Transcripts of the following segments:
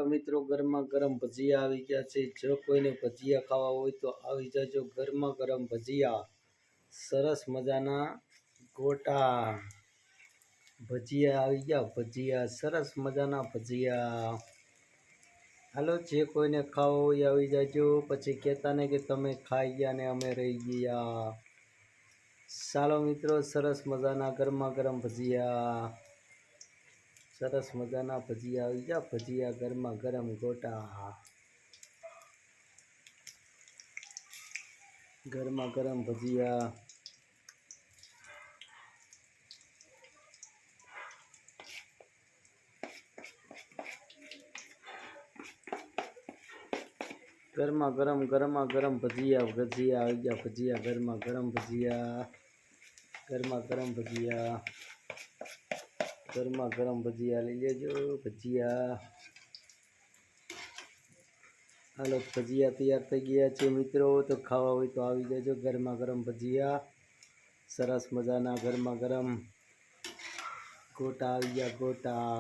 મિત્રો ગરમા ગરમ ભજીયા આવી ગયા છે। જો કોઈને ભજીયા ખાવા હોય તો આવી જાજો। ગરમા ગરમ ભજીયા, સરસ મજાના ગોટા ભજીયા આવી ગયા। ભજીયા સરસ મજાના ભજીયા। હાલો, જે કોઈને ખાવા હોય આવી જાજો। પછી કહેતા ને કે તમે ખાઈ ગયા ને અમે રહી ગયા। ચાલો મિત્રો, સરસ મજાના ગરમા ગરમ ભજીયા, સરસ મજાના ભજીયા આવી ગયા। ભજીયા ગરમા ગરમ ગોટા, ગરમા ગરમ ભજીયા। ગરમા ગરમ ભજીયા ભજીયા આવી ગયા। ભજીયા ગરમા ગરમ ભજીયા, ગરમા ગરમ ભજીયા, ગરમા ગરમ ભજીયા લઈ લેજો ભજીયા। હાલો, ભજીયા તૈયાર થઈ ગયા છે મિત્રો। તો ખાવા હોય તો આવી જજો। ગરમા ગરમ ભજીયા, સરસ મજાના ગરમા ગરમ ગોટા આવી ગયા ગોટા।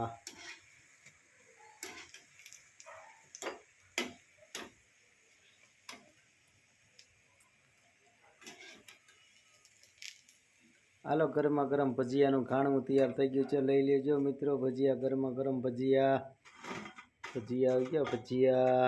હાલો, ગરમા ગરમ ભજીયાનું ઘાણું તૈયાર થઈ ગયું છે, લઈ લેજો મિત્રો। ભજીયા ગરમા ગરમ ભજીયા, ભજીયા આવી ગયા ભજીયા।